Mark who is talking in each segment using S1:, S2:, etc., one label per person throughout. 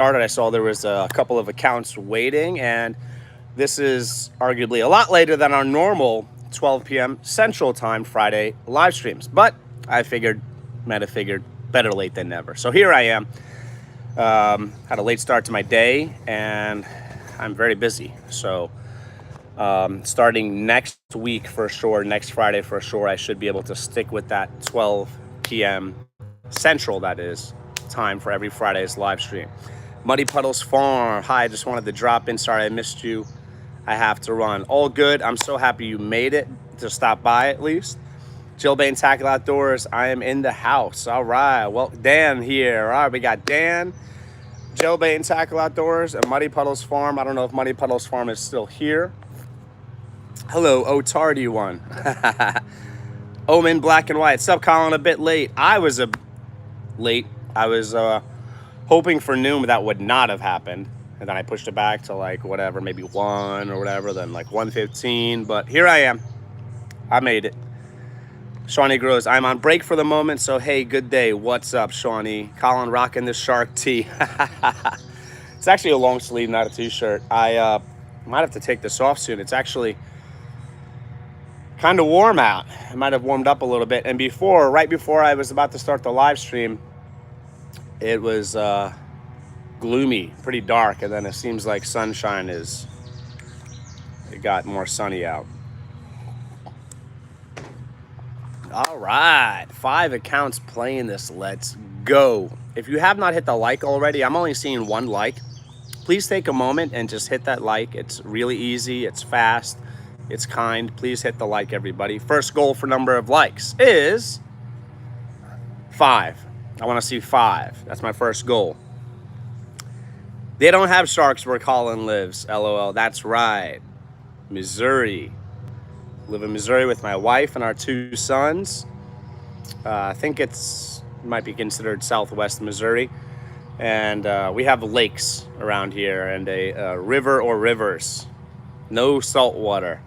S1: I saw there was a couple of accounts waiting, and this is arguably a lot later than our normal 12 p.m. Central Time Friday live streams. But I might have figured, better late than never. So here I am. Had a late start to my day, and I'm very busy. So starting next week for sure, next Friday for sure, I should be able to stick with that 12 p.m. Central, that is, time for every Friday's live stream. Muddy Puddles Farm, hi, I just wanted to drop in. Sorry I missed you. I have to run. All good. I'm so happy you made it to stop by at least. Jill Bain Tackle Outdoors, I am in the house. All right. Well, Dan here. All right, we got Dan, Jill Bain Tackle Outdoors, and Muddy Puddles Farm. I don't know if Muddy Puddles Farm is still here. Hello, Tardy one. Omen Black and White. Sup, Colin? A bit late. I was late. I was hoping for noon, but that would not have happened. And then I pushed it back to like whatever, maybe 1 or whatever, then like 1:15. But here I am. I made it. Shawnee Grows, I'm on break for the moment, so hey, good day. What's up, Shawnee? Colin rocking the shark tee. It's actually a long sleeve, not a t-shirt. I might have to take this off soon. It's actually kind of warm out. It might have warmed up a little bit. And right before I was about to start the live stream, it was gloomy, pretty dark, and then it seems like it got more sunny out. All right, 5 accounts playing this. Let's go. If you have not hit the like already, I'm only seeing 1 like. Please take a moment and just hit that like. It's really easy, it's fast, it's kind. Please hit the like, everybody. First goal for number of likes is 5. I want to see 5. That's my first goal. They don't have sharks where Colin lives. LOL. That's right. Missouri. Live in Missouri with my wife and our 2 sons. I think it might be considered Southwest Missouri. And we have lakes around here and a river or rivers. No salt water.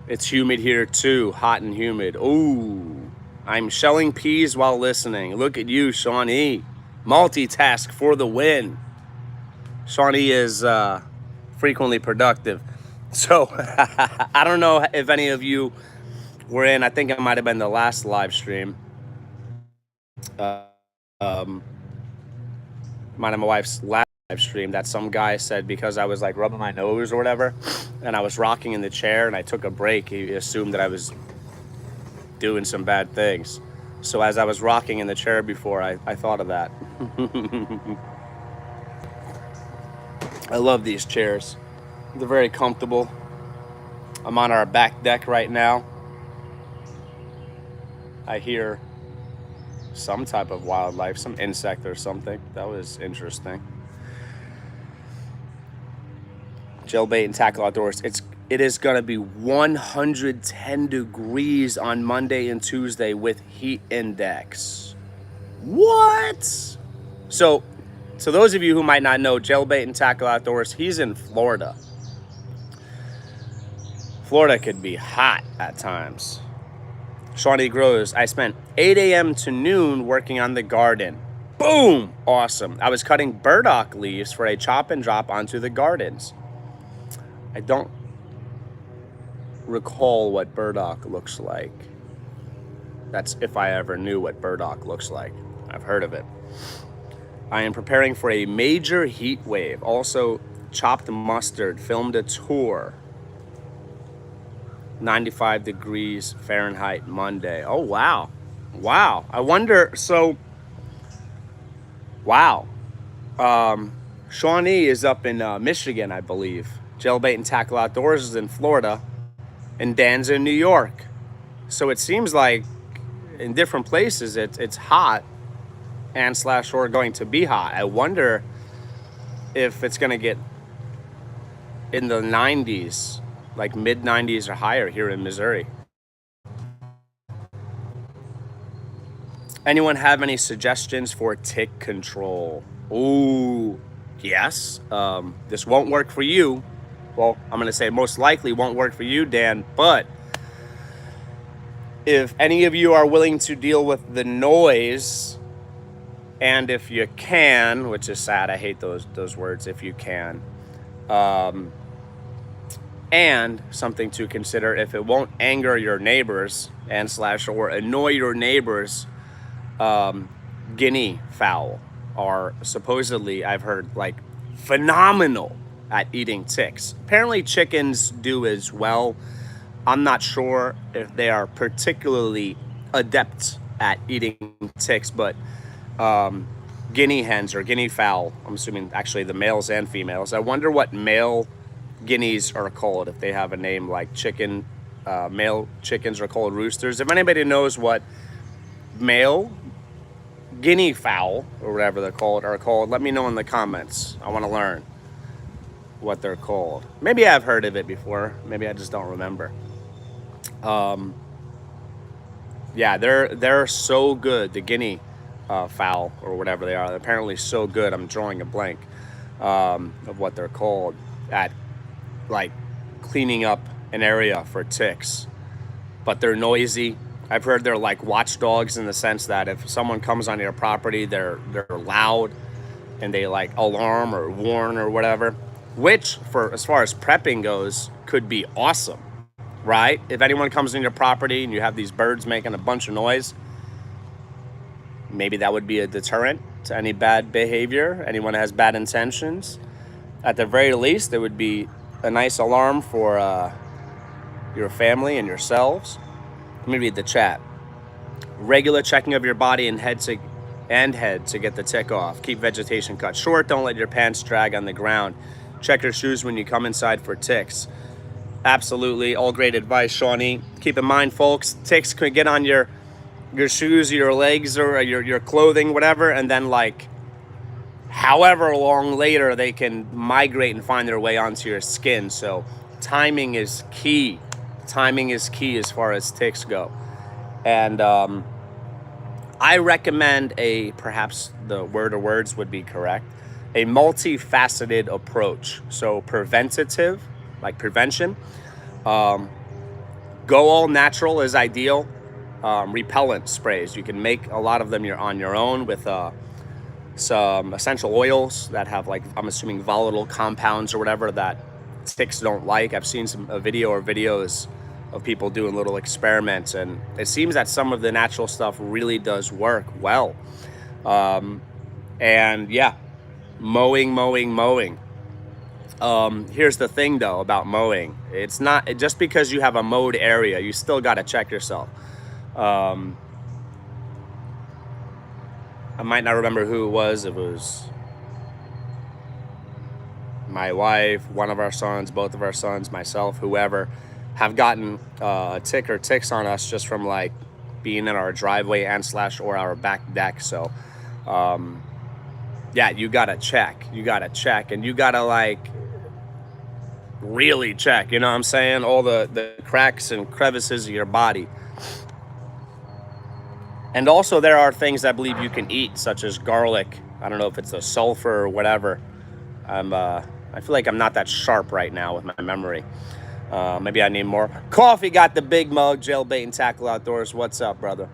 S1: It's humid here too. Hot and humid. Ooh. I'm shelling peas while listening. Look at you, Shawnee. Multitask for the win. Shawnee is frequently productive. So, I don't know if any of you were in. I think it might have been the last live stream. Might have my wife's last live stream that some guy said because I was like rubbing my nose or whatever, and I was rocking in the chair and I took a break, he assumed that I was doing some bad things. So as I was rocking in the chair before, I thought of that. I love these chairs. They're very comfortable. I'm on our back deck right now. I hear some type of wildlife, some insect or something. That was interesting. Jailbait and Tackle Outdoors. It is gonna be 110 degrees on Monday and Tuesday with heat index. What? So those of you who might not know, Jailbait and Tackle Outdoors, he's in Florida. Florida could be hot at times. Shawnee Grows, I spent 8 a.m. to noon working on the garden. Boom! Awesome. I was cutting burdock leaves for a chop and drop onto the gardens. I don't recall what burdock looks like. That's if I ever knew what burdock looks like. I've heard of it. I am preparing for a major heat wave. Also chopped mustard, filmed a tour. 95 degrees Fahrenheit Monday. Oh, wow. Wow. I wonder, wow. Shawnee is up in Michigan, I believe. Jailbait and Tackle Outdoors is in Florida. And Dan's in New York. So it seems like in different places it's hot and / or going to be hot. I wonder if it's going to get in the 90s, like mid 90s or higher here in Missouri. Anyone have any suggestions for tick control? Ooh, yes. This won't work for you. Well, I'm going to say most likely won't work for you, Dan, but if any of you are willing to deal with the noise And if you can, which is sad, I hate those words, if you can. And something to consider, if it won't anger your neighbors and slash or annoy your neighbors, guinea fowl are supposedly, I've heard, like phenomenal at eating ticks. Apparently chickens do as well. I'm not sure if they are particularly adept at eating ticks, but guinea hens or guinea fowl, I'm assuming actually the males and females. I wonder what male guineas are called, if they have a name like chicken. Male chickens are called roosters. If anybody knows what male guinea fowl or whatever they're called are called, let me know in the comments. I want to learn what they're called. Maybe I've heard of it before, maybe I just don't remember. Yeah, they're so good, the guinea fowl or whatever they are. They're apparently so good, I'm drawing a blank of what they're called, at like cleaning up an area for ticks. But they're noisy. I've heard they're like watchdogs in the sense that if someone comes on your property, they're loud and they like alarm or warn or whatever, which for as far as prepping goes could be awesome, right? If anyone comes on your property and you have these birds making a bunch of noise, maybe that would be a deterrent to any bad behavior, anyone has bad intentions. At the very least, it would be a nice alarm for your family and yourselves. Let me read the chat. Regular checking of your body and head to get the tick off. Keep vegetation cut short. Don't let your pants drag on the ground. Check your shoes when you come inside for ticks. Absolutely, all great advice, Shawnee. Keep in mind, folks, ticks could get on your shoes, your legs, or your clothing, whatever, and then like however long later they can migrate and find their way onto your skin. So timing is key. Timing is key as far as ticks go. And I recommend perhaps the word or words would be correct, a multifaceted approach. So preventative, like prevention, go all natural is ideal. Repellent sprays, you can make a lot of them on your own with some essential oils that have, like, I'm assuming volatile compounds or whatever that ticks don't like. I've seen a video or videos of people doing little experiments, and it seems that some of the natural stuff really does work well. And yeah, mowing. Here's the thing though about mowing. It's not just because you have a mowed area, you still got to check yourself. I might not remember who it was. It was my wife, one of our sons, both of our sons, myself, whoever, have gotten a tick or ticks on us just from like being in our driveway and slash or our back deck. So yeah, you gotta check, and you gotta like really check, you know what I'm saying, all the cracks and crevices of your body. And also there are things I believe you can eat, such as garlic. I don't know if it's the sulfur or whatever. I feel like I'm not that sharp right now with my memory. Maybe I need more. Coffee got the big mug. Jailbait and Tackle Outdoors. What's up, brother?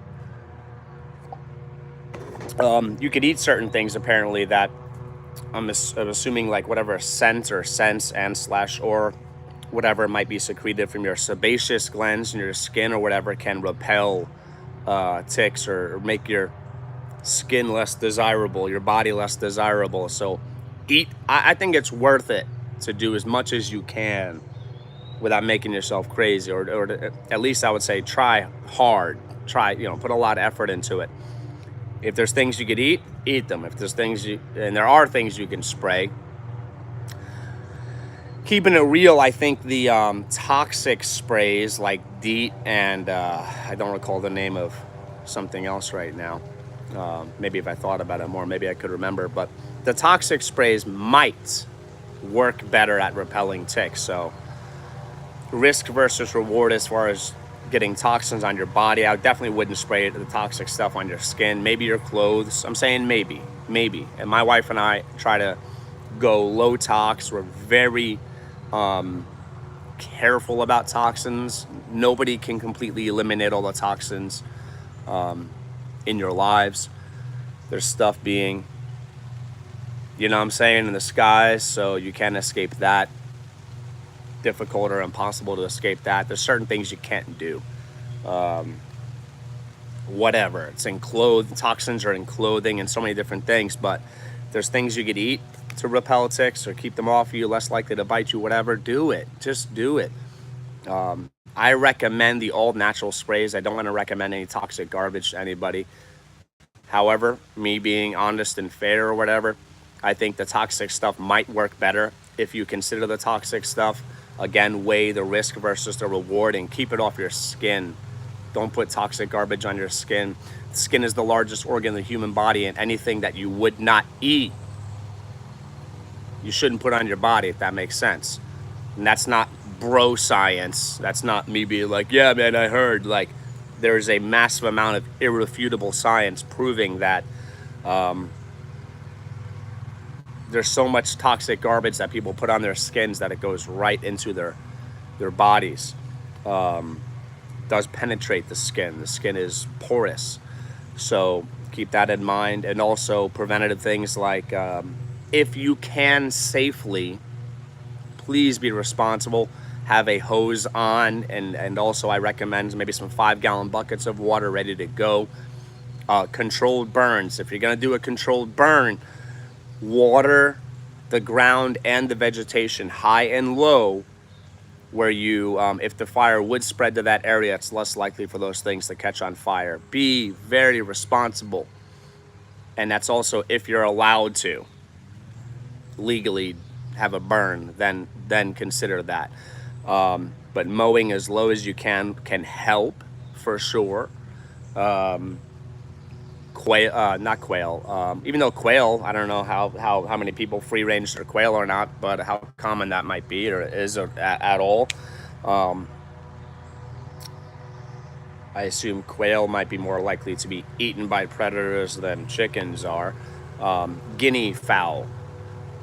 S1: You could eat certain things apparently that I'm assuming like whatever scent or sense and slash or whatever might be secreted from your sebaceous glands in your skin or whatever can repel ticks or make your skin less desirable, your body less desirable. So I think it's worth it to do as much as you can without making yourself crazy, or at least I would say try hard, put a lot of effort into it. If there's things you could eat them. If there's things there are things you can spray. Keeping it real, I think the toxic sprays like DEET and I don't recall the name of something else right now. Maybe if I thought about it more, maybe I could remember. But the toxic sprays might work better at repelling ticks. So risk versus reward as far as getting toxins on your body. I definitely wouldn't spray the toxic stuff on your skin. Maybe your clothes. I'm saying maybe. And my wife and I try to go low tox. We're very careful about toxins. Nobody can completely eliminate all the toxins in your lives. There's stuff being, you know what I'm saying, in the skies, so you can't escape that. Difficult or impossible to escape that. There's certain things you can't do. Whatever. It's in clothing. Toxins are in clothing and so many different things, but there's things you could eat to repel ticks or keep them off you, less likely to bite you, whatever. Do it. Just do it. I recommend the all natural sprays. I don't want to recommend any toxic garbage to anybody. However, me being honest and fair or whatever, I think the toxic stuff might work better if you consider the toxic stuff. Again, weigh the risk versus the reward and keep it off your skin. Don't put toxic garbage on your skin. The skin is the largest organ in the human body, and anything that you would not eat, you shouldn't put on your body, if that makes sense. And that's not bro science. That's not me being like, yeah, man, I heard. Like, there's a massive amount of irrefutable science proving that there's so much toxic garbage that people put on their skins that it goes right into their bodies. Does penetrate the skin. The skin is porous. So keep that in mind. And also preventative things like if you can safely, please be responsible. Have a hose on, and also I recommend maybe some 5-gallon buckets of water ready to go. Controlled burns. If you're gonna do a controlled burn, water the ground and the vegetation high and low, where you, if the fire would spread to that area, it's less likely for those things to catch on fire. Be very responsible. And that's also if you're allowed to legally have a burn, then consider that. But mowing as low as you can help for sure. Not quail. Even though quail, I don't know how many people free range their quail or not, but how common that might be or is at all. I assume quail might be more likely to be eaten by predators than chickens are. Guinea fowl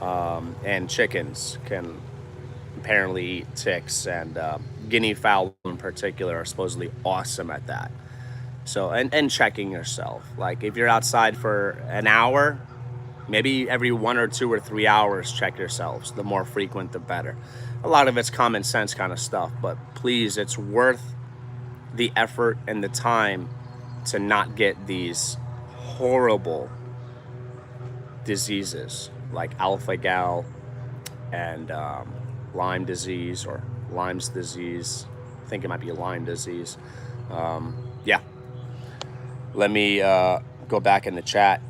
S1: and chickens can apparently eat ticks, and guinea fowl in particular are supposedly awesome at that. So, and checking yourself. Like if you're outside for an hour, maybe every 1 or 2 or 3 hours, check yourselves. The more frequent, the better. A lot of it's common sense kind of stuff, but please, it's worth the effort and the time to not get these horrible diseases like alpha-gal and Lyme disease or Lyme's disease. I think it might be Lyme disease. Yeah. Let me go back in the chat.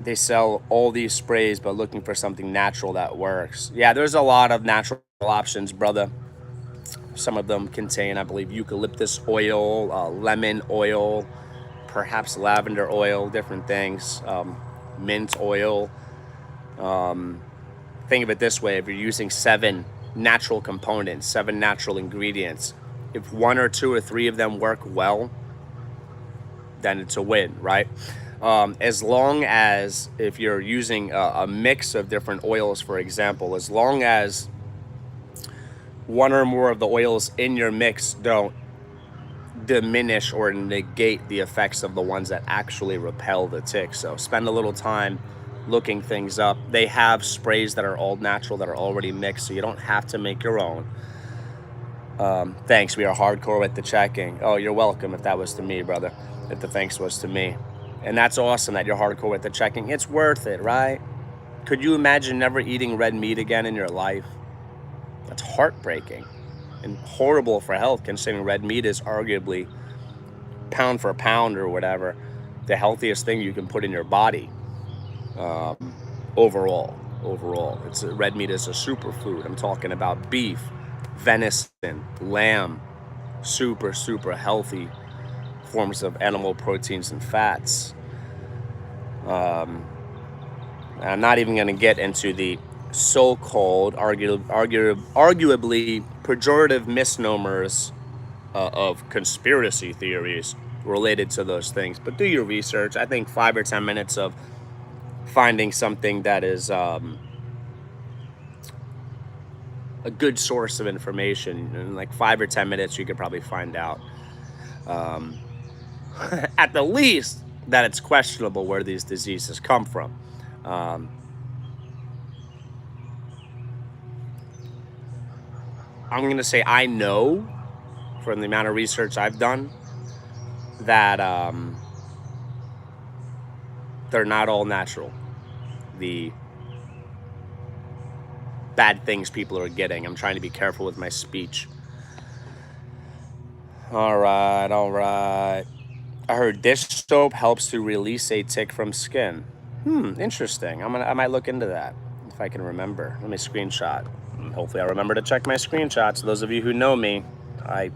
S1: They sell all these sprays, but looking for something natural that works. Yeah, there's a lot of natural options, brother. Some of them contain, I believe, eucalyptus oil, lemon oil, perhaps lavender oil, different things, mint oil. Think of it this way. If you're using 7 natural components, 7 natural ingredients, if 1 or 2 or 3 of them work well, then it's a win, right? As long as if you're using a mix of different oils, for example, as long as 1 or more of the oils in your mix don't diminish or negate the effects of the ones that actually repel the tick. So spend a little time looking things up. They have sprays that are all natural, that are already mixed, so you don't have to make your own. Thanks, we are hardcore with the checking. Oh, you're welcome if that was to me, brother. If the thanks was to me. And that's awesome that you're hardcore with the checking. It's worth it, right? Could you imagine never eating red meat again in your life? That's heartbreaking and horrible for health, considering red meat is arguably, pound for pound or whatever, the healthiest thing you can put in your body. Overall, it's red meat is a superfood. I'm talking about beef, venison, lamb, super healthy forms of animal proteins and fats. I'm not even going to get into the so-called, arguably pejorative misnomers of conspiracy theories related to those things. But do your research. I think 5 or 10 minutes of finding something that is a good source of information, in like 5 or 10 minutes, you could probably find out at the least that it's questionable where these diseases come from. Um, I'm going to say I know from the amount of research I've done that they're not all natural. The bad things people are getting. I'm trying to be careful with my speech. All right, all right. I heard dish soap helps to release a tick from skin. Interesting. I might look into that if I can remember. Let me screenshot. And hopefully, I remember to check my screenshots. Those of you who know me, I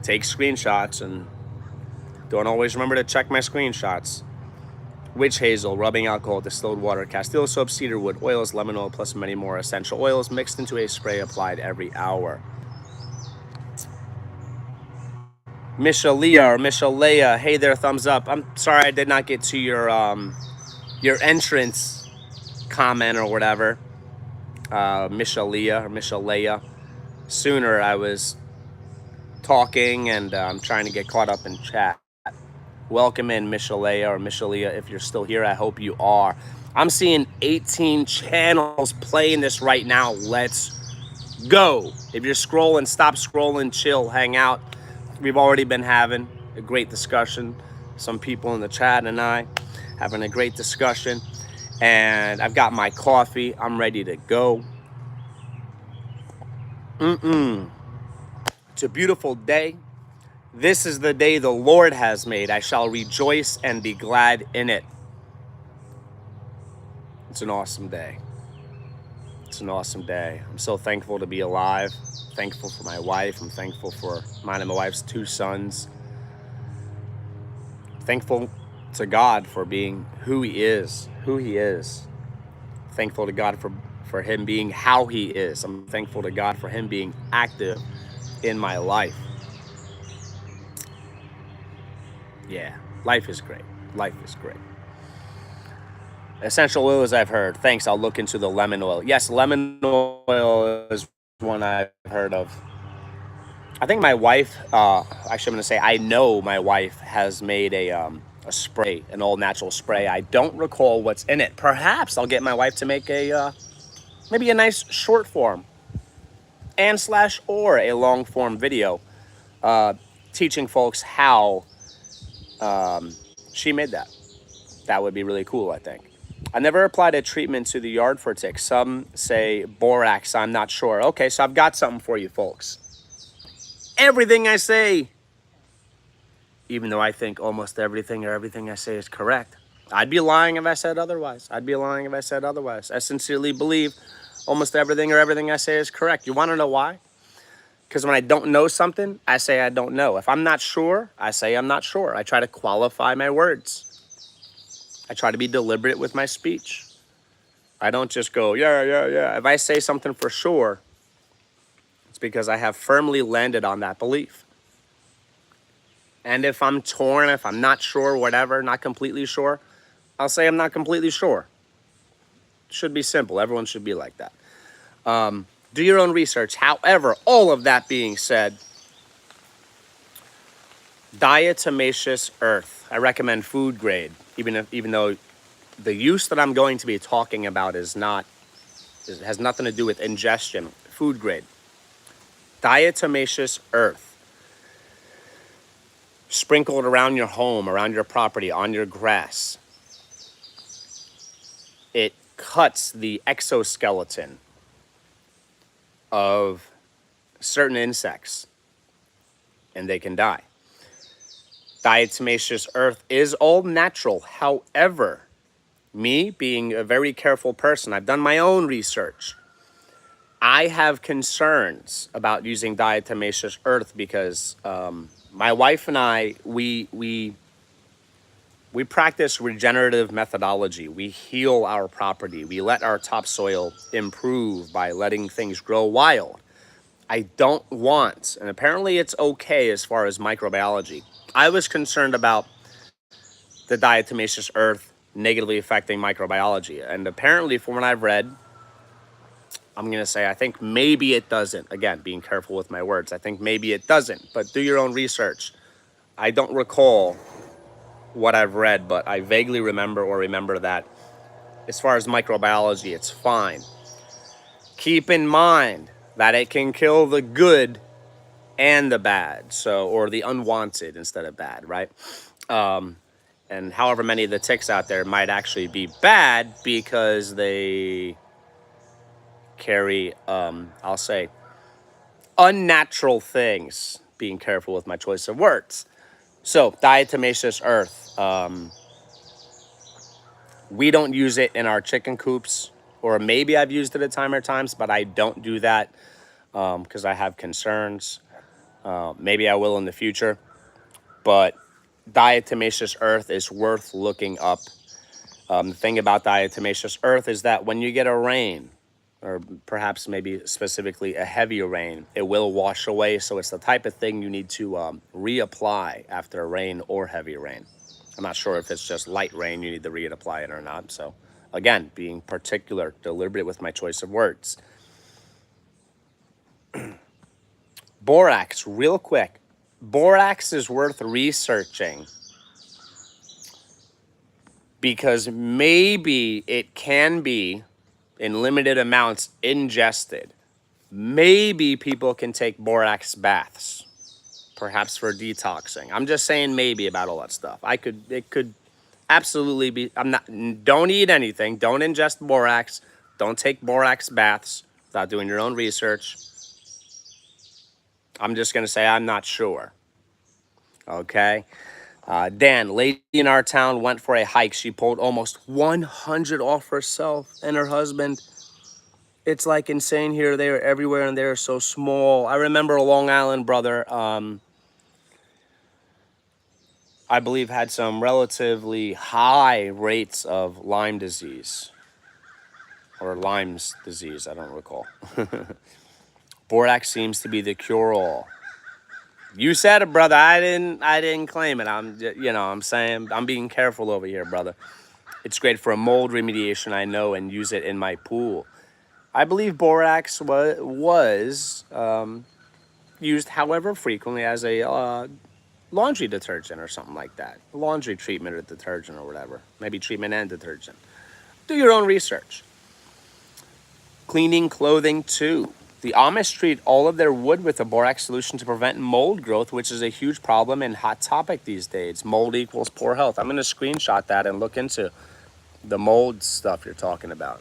S1: take screenshots and don't always remember to check my screenshots. Witch hazel, rubbing alcohol, distilled water, castile soap, cedarwood, oils, lemon oil, plus many more essential oils mixed into a spray applied every hour. Michaelia or Michaelia, hey there, thumbs up. I'm sorry I did not get to your entrance comment or whatever. Michaelia or Michaelia. Sooner I was talking and I'm trying to get caught up in chat. Welcome in, Michaelia or Michaelia. If you're still here, I hope you are. I'm seeing 18 channels playing this right now. Let's go. If you're scrolling, stop scrolling, chill, hang out. We've already been having a great discussion. Some people in the chat and I having a great discussion. And I've got my coffee. I'm ready to go. It's a beautiful day. This is the day the Lord has made. I shall rejoice and be glad in it. It's an awesome day. It's an awesome day. I'm so thankful to be alive. Thankful for my wife. I'm thankful for mine and my wife's 2 sons. Thankful to God for being who he is. Thankful to God for him being how he is. I'm thankful to God for him being active in my life. Yeah, life is great. Life is great. Essential oils I've heard. Thanks, I'll look into the lemon oil. Yes, lemon oil is one I've heard of. I think my wife, actually I'm going to say I know my wife has made a spray, an all-natural spray. I don't recall what's in it. Perhaps I'll get my wife to make maybe a nice short form or a long form video teaching folks how she made that. That would be really cool, I think. I never applied a treatment to the yard for ticks. Some say borax, I'm not sure. Okay, so I've got something for you folks. Everything I say, even though I think almost everything I say is correct, I'd be lying if I said otherwise. I sincerely believe almost everything I say is correct. You want to know why? Because when I don't know something, I say I don't know. If I'm not sure, I say I'm not sure. I try to qualify my words. I try to be deliberate with my speech. I don't just go, yeah. If I say something for sure, it's because I have firmly landed on that belief. And if I'm torn, if I'm not sure, whatever, not completely sure, I'll say I'm not completely sure. It should be simple. Everyone should be like that. Do your own research. However, all of that being said, diatomaceous earth. I recommend food grade, even though the use that I'm going to be talking about has nothing to do with ingestion. Food grade. Diatomaceous earth. Sprinkled around your home, around your property, on your grass. It cuts the exoskeleton of certain insects and they can die. Diatomaceous earth is all natural. However, me being a very careful person, I've done my own research. I have concerns about using diatomaceous earth because my wife and I, we practice regenerative methodology. We heal our property. We let our topsoil improve by letting things grow wild. I don't want, and apparently it's okay as far as microbiology. I was concerned about the diatomaceous earth negatively affecting microbiology. And apparently from what I've read, I'm going to say I think maybe it doesn't. Again, being careful with my words. I think maybe it doesn't, but do your own research. I don't recall what I've read, but I vaguely remember that as far as microbiology, it's fine. Keep in mind that it can kill the good and the bad, so, or the unwanted instead of bad, right? And however many of the ticks out there might actually be bad because they carry, I'll say, unnatural things. Being careful with my choice of words. So, diatomaceous earth. We don't use it in our chicken coops, or maybe I've used it a time or times, but I don't do that because I have concerns. Maybe I will in the future, but diatomaceous earth is worth looking up. The thing about diatomaceous earth is that when you get a rain, or perhaps maybe specifically a heavier rain, it will wash away. So it's the type of thing you need to reapply after a rain or heavy rain. I'm not sure if it's just light rain, you need to reapply it or not. So again, being particular, deliberate with my choice of words. Borax, real quick. Borax is worth researching because maybe it can be in limited amounts ingested. Maybe people can take borax baths, perhaps for detoxing. I'm just saying maybe about all that stuff. It could absolutely be. Don't eat anything. Don't ingest borax. Don't take borax baths without doing your own research. I'm just going to say I'm not sure. Okay. Dan, lady in our town went for a hike. She pulled almost 100 off herself and her husband. It's like insane here, there, everywhere, and they're so small. I remember a Long Island brother, I believe had some relatively high rates of Lyme disease. Or Lyme's disease, I don't recall. Borax seems to be the cure-all. You said it, brother. I didn't claim it. I'm saying I'm being careful over here, brother. It's great for a mold remediation, I know, and use it in my pool. I believe borax was used, however frequently, as a laundry detergent or something like that. Laundry treatment or detergent or whatever. Maybe treatment and detergent. Do your own research. Cleaning clothing too. The Amish treat all of their wood with a borax solution to prevent mold growth, which is a huge problem and hot topic these days. Mold equals poor health. I'm going to screenshot that and look into the mold stuff you're talking about.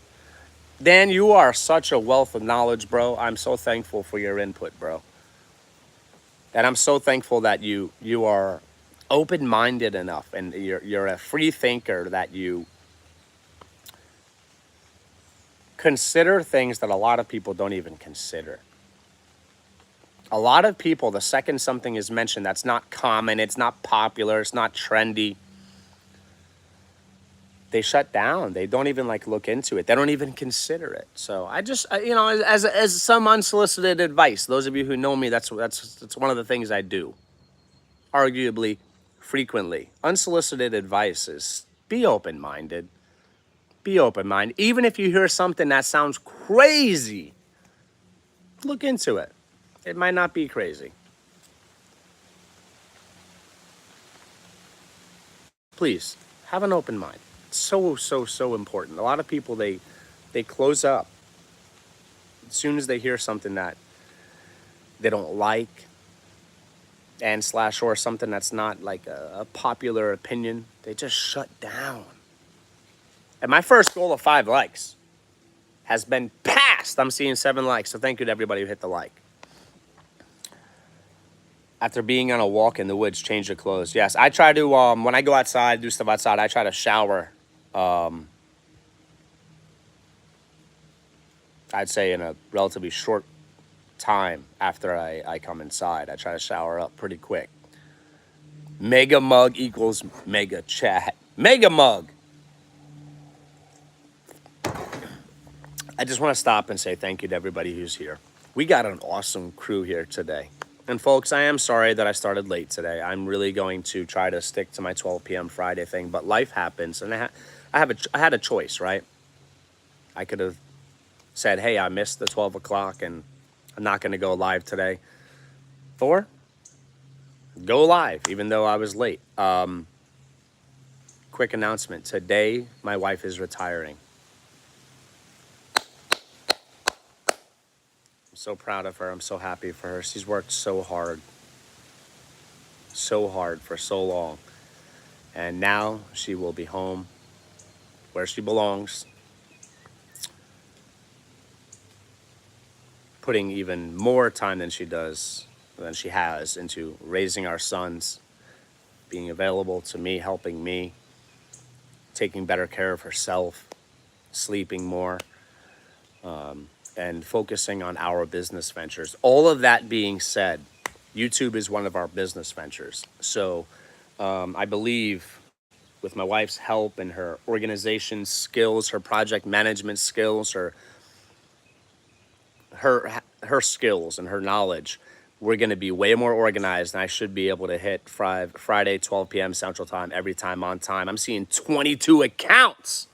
S1: Dan, you are such a wealth of knowledge, bro. I'm so thankful for your input, bro. And I'm so thankful that you are open-minded enough and you're a free thinker, that you consider things that a lot of people don't even consider. A lot of people, the second something is mentioned that's not common, it's not popular, it's not trendy, they shut down. They don't even look into it. They don't even consider it. So I just, as some unsolicited advice, those of you who know me, that's one of the things I do, arguably frequently. Unsolicited advice is be open-minded. Be open-minded. Even if you hear something that sounds crazy, look into it. It might not be crazy. Please, have an open mind. It's so important. A lot of people, they close up as soon as they hear something that they don't like and / or something that's not like a popular opinion. They just shut down. And my first goal of 5 likes has been passed. I'm seeing 7 likes. So thank you to everybody who hit the like. After being on a walk in the woods, change your clothes. Yes, I try to, when I go outside, do stuff outside, I try to shower. I'd say in a relatively short time after I come inside. I try to shower up pretty quick. Mega mug equals mega chat. Mega mug. I just want to stop and say thank you to everybody who's here. We got an awesome crew here today. And folks, I am sorry that I started late today. I'm really going to try to stick to my 12 p.m. Friday thing, but life happens, and I had a choice, right? I could have said, hey, I missed the 12 o'clock, and I'm not going to go live today. Or go live, even though I was late. quick announcement. Today, my wife is retiring. I'm so proud of her. I'm so happy for her. She's worked so hard for so long. And now she will be home where she belongs, putting even more time than she has into raising our sons, being available to me, helping me, taking better care of herself, sleeping more, and focusing on our business ventures. All of that being said, YouTube is one of our business ventures. So I believe with my wife's help and her organization skills, her project management skills, her skills and her knowledge, we're going to be way more organized, and I should be able to hit Friday, 12 p.m. Central Time every time on time. I'm seeing 22 accounts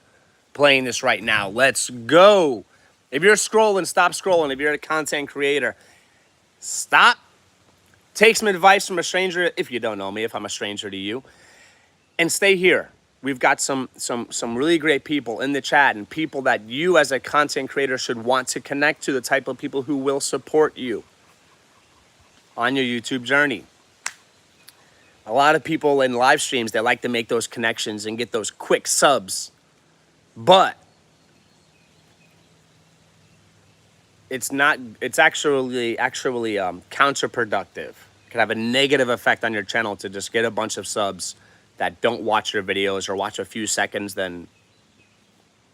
S1: playing this right now. Let's go. If you're scrolling, stop scrolling. If you're a content creator, stop. Take some advice from a stranger if you don't know me, if I'm a stranger to you, and stay here. We've got some really great people in the chat, and people that you as a content creator should want to connect to, the type of people who will support you on your YouTube journey. A lot of people in live streams, they like to make those connections and get those quick subs, but it's actually counterproductive. It can have a negative effect on your channel to just get a bunch of subs that don't watch your videos or watch a few seconds, then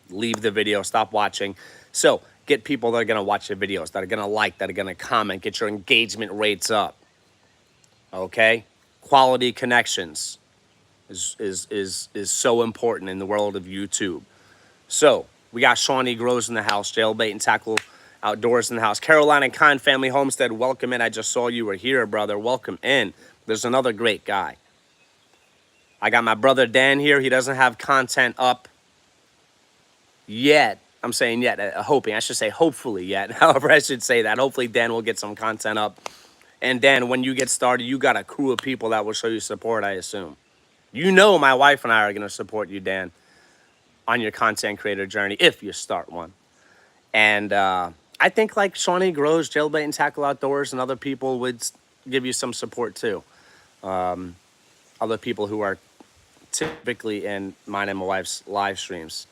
S1: leave the video, stop watching. So get people that are gonna watch your videos, that are gonna like, that are gonna comment, get your engagement rates up. Okay? Quality connections is so important in the world of YouTube. So we got Shawnee Grows in the house, Jailbait and Tackle Outdoors in the house. Carolina Khan Family Homestead, welcome in. I just saw you were here, brother. Welcome in. There's another great guy. I got my brother Dan here. He doesn't have content up yet. I'm saying yet, hoping. I should say hopefully yet. However, I should say that. Hopefully Dan will get some content up. And Dan, when you get started, you got a crew of people that will show you support, I assume. You know my wife and I are going to support you, Dan, on your content creator journey, if you start one. And I think like Shawnee Grows, Jailbait and Tackle Outdoors, and other people would give you some support too. Other people who are typically in mine and my wife's live streams.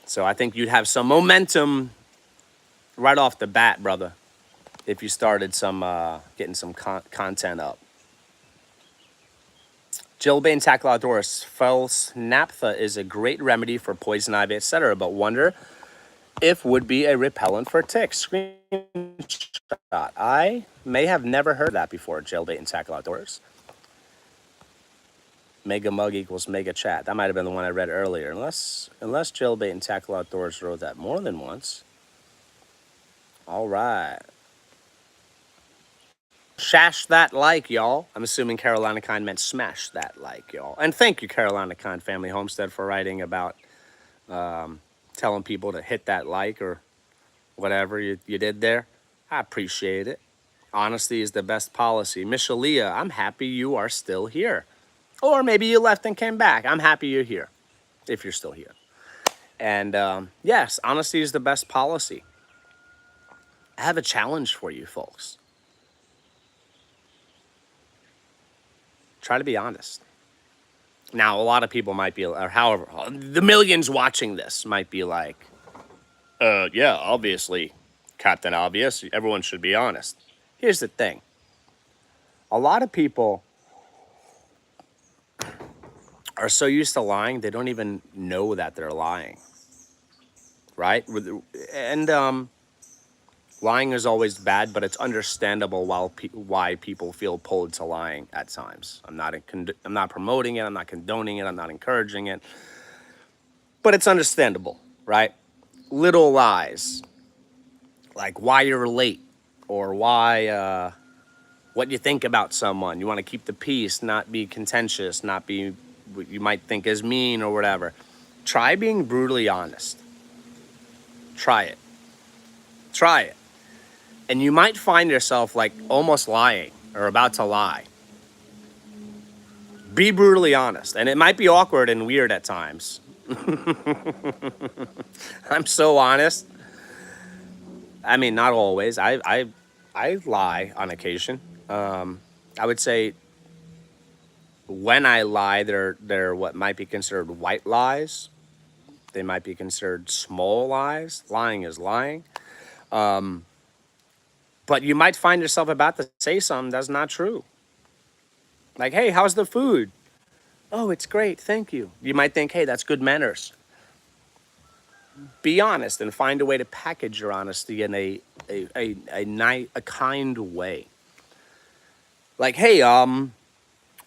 S1: So I think you'd have some momentum right off the bat, brother, if you started getting some content up. Jailbait and Tackle Outdoors, false naphtha is a great remedy for poison ivy, etc., but wonder if would be a repellent for ticks. Screenshot. I may have never heard that before, Jailbait and Tackle Outdoors. Mega mug equals mega chat. That might have been the one I read earlier. Unless Jailbait and Tackle Outdoors wrote that more than once. All right. Shash that like, y'all. I'm assuming Carolina Kind meant smash that like, y'all. And thank you, Carolina Kind Family Homestead, for writing about telling people to hit that like or whatever you did there. I appreciate it. Honesty is the best policy. Michelia, I'm happy you are still here. Or maybe you left and came back. I'm happy you're here, if you're still here. And yes, honesty is the best policy. I have a challenge for you folks. Try to be honest. Now, a lot of people might be, or however, the millions watching this might be like, yeah, obviously, Captain Obvious, everyone should be honest. Here's the thing. A lot of people are so used to lying, they don't even know that they're lying, right? And lying is always bad, but it's understandable why people feel pulled to lying at times. I'm not promoting it, I'm not condoning it, I'm not encouraging it, but it's understandable, right? Little lies, like why you're late, or why, what you think about someone. You want to keep the peace, not be contentious, not be what you might think is mean or whatever. Try being brutally honest. Try it. Try it. And you might find yourself like almost lying or about to lie. Be brutally honest. And it might be awkward and weird at times. I'm so honest. I mean, not always. I lie on occasion. I would say when I lie, they're what might be considered white lies. They might be considered small lies. Lying is lying. But you might find yourself about to say something that's not true. Like, hey, how's the food? Oh, it's great, thank you. You might think, hey, that's good manners. Be honest and find a way to package your honesty in a kind way. Like, hey,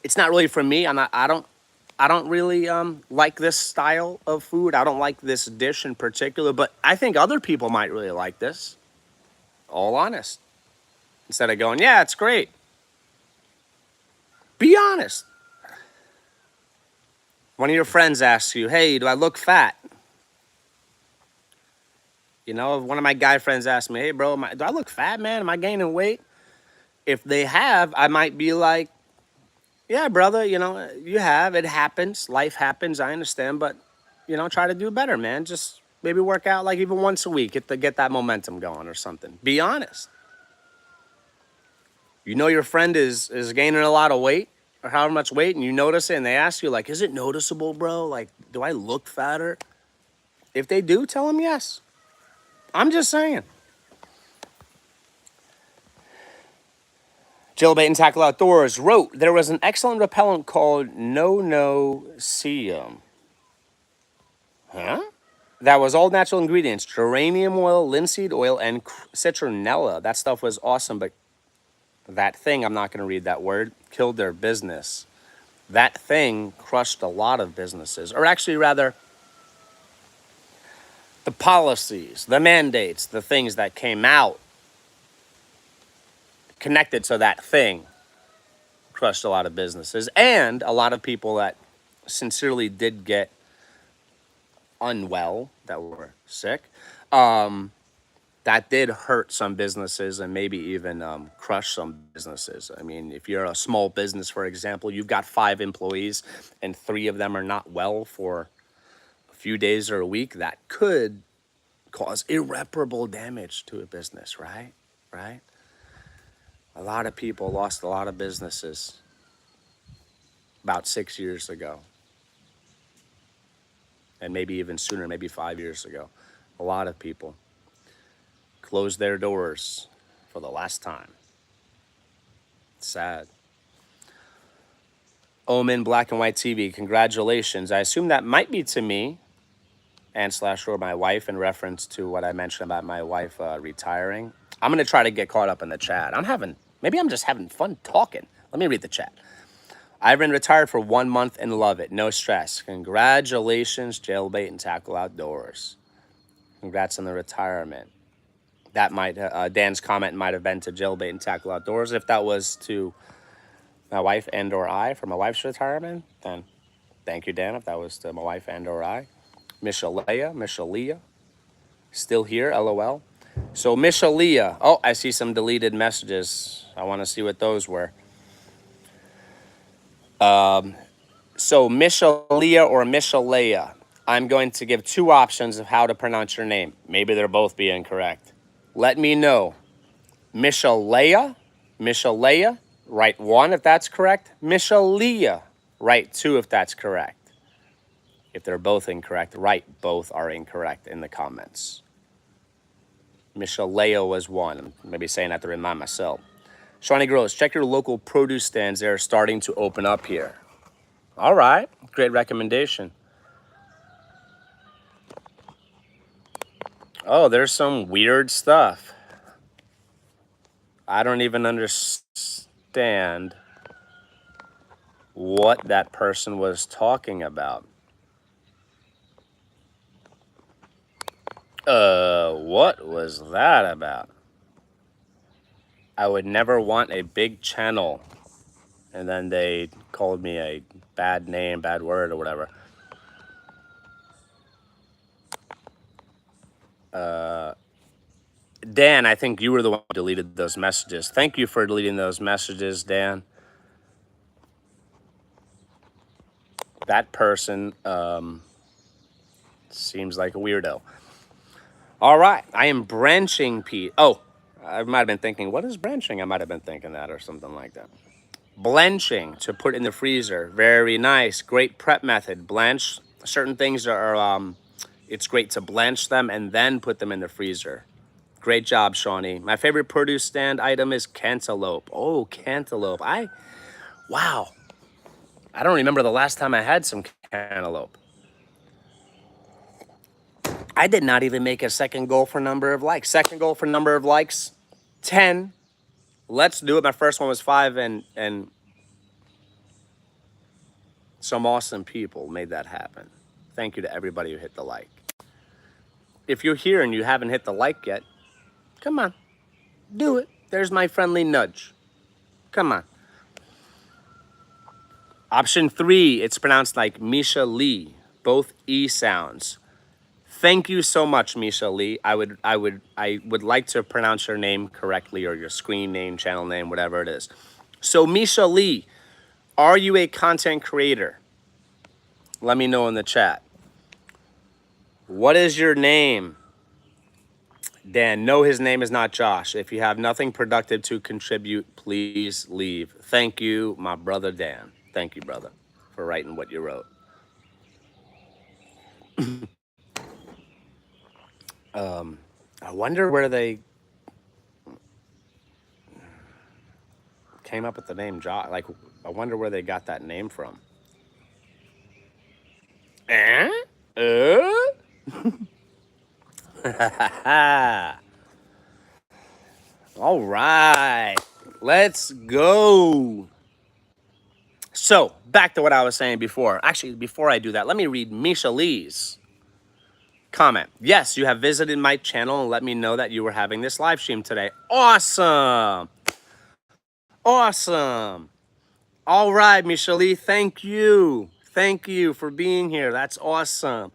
S1: it's not really for me. I don't really like this style of food. I don't like this dish in particular, but I think other people might really like this. All honest. Instead of going, yeah, it's great. Be honest. One of your friends asks you, hey, do I look fat? You know, if one of my guy friends asks me, hey, bro, do I look fat, man? Am I gaining weight? If they have, I might be like, yeah, brother, you know, you have. It happens. Life happens. I understand. But, you know, try to do better, man. Just maybe work out like even once a week. Get that momentum going or something. Be honest. You know your friend is gaining a lot of weight or however much weight, and you notice it, and they ask you, like, is it noticeable, bro? Like, do I look fatter? If they do, tell them yes. I'm just saying. Jailbait and Tackle Outdoors wrote, there was an excellent repellent called No-No-Seum. Huh? That was all natural ingredients. Geranium oil, linseed oil, and citronella. That stuff was awesome, but that thing, I'm not going to read that word, killed their business. That thing crushed a lot of businesses. Or actually, rather, the policies, the mandates, the things that came out connected to that thing crushed a lot of businesses. And a lot of people that sincerely did get unwell, that were sick, that did hurt some businesses and maybe even crush some businesses. I mean, if you're a small business, for example, you've got 5 employees and 3 of them are not well for a few days or a week, that could cause irreparable damage to a business, right? Right? A lot of people lost a lot of businesses about 6 years ago. And maybe even sooner, maybe 5 years ago. A lot of people closed their doors for the last time. It's sad. Omen Black and White TV, congratulations. I assume that might be to me and / or my wife in reference to what I mentioned about my wife retiring. I'm going to try to get caught up in the chat. Maybe I'm just having fun talking. Let me read the chat. I've been retired for 1 month and love it. No stress. Congratulations, Jailbait and Tackle Outdoors. Congrats on the retirement. That might, Dan's comment might have been to Jailbait and Tackle Outdoors. If that was to my wife and or I for my wife's retirement, then thank you, Dan, if that was to my wife and or I. Michaelia, still here, LOL. So Michaelia, oh, I see some deleted messages. I want to see what those were. So Michaelia or Michaelia, I'm going to give 2 options of how to pronounce your name. Maybe they'll both be incorrect. Let me know. Michaelia, write 1 if that's correct. Michaelia, write 2 if that's correct. If they're both incorrect, write both are incorrect in the comments. Michaelia was 1. I'm maybe saying that to remind myself. Shawnee Gross, check your local produce stands. They're starting to open up here. All right, great recommendation. Oh, there's some weird stuff. I don't even understand what that person was talking about. What was that about? I would never want a big channel. And then they called me a bad name, bad word, or whatever. Dan, I think you were the one who deleted those messages. Thank you for deleting those messages, Dan. That person seems like a weirdo. All right, I am branching Pete. Oh, I might have been thinking, what is branching? I might have been thinking that or something like that. Blanching, to put in the freezer. Very nice. Great prep method. Blanch certain things are, it's great to blanch them and then put them in the freezer. Great job, Shawnee. My favorite produce stand item is cantaloupe. Oh, cantaloupe. Wow. I don't remember the last time I had some cantaloupe. I did not even make a second goal for number of likes. Second goal for number of likes, 10. Let's do it. My first one was 5, and some awesome people made that happen. Thank you to everybody who hit the like. If you're here and you haven't hit the like yet, come on, do it. There's my friendly nudge. Come on. Option 3, it's pronounced like Misha Lee, both E sounds. Thank you so much, Misha Lee. I would like to pronounce your name correctly, or your screen name, channel name, whatever it is. So Misha Lee, are you a content creator? Let me know in the chat. What is your name? Dan, no, his name is not Josh. If you have nothing productive to contribute, please leave. Thank you, my brother Dan. Thank you, brother, for writing what you wrote. I wonder where they came up with the name Josh. Like, I wonder where they got that name from. All right, let's go. So, back to what I was saying before. Actually, before I do that, let me read Misha Lee's comment. Yes, you have visited my channel and let me know that you were having this live stream today. Awesome. Awesome. All right, Misha Lee, thank you. Thank you for being here. That's awesome.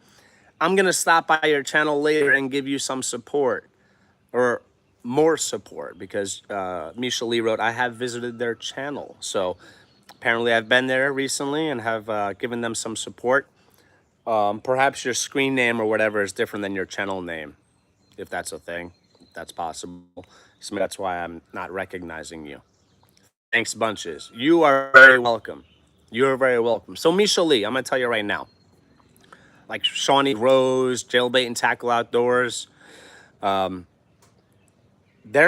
S1: I'm going to stop by your channel later and give you some support, or more support, because Misha Lee wrote, I have visited their channel. So apparently I've been there recently and have given them some support. Perhaps your screen name or whatever is different than your channel name, if that's a thing. That's possible. So that's why I'm not recognizing you. Thanks bunches. You are very welcome. You're very welcome. So Misha Lee, I'm going to tell you right now. Like Shawnee Rose, Jailbait and Tackle Outdoors, they're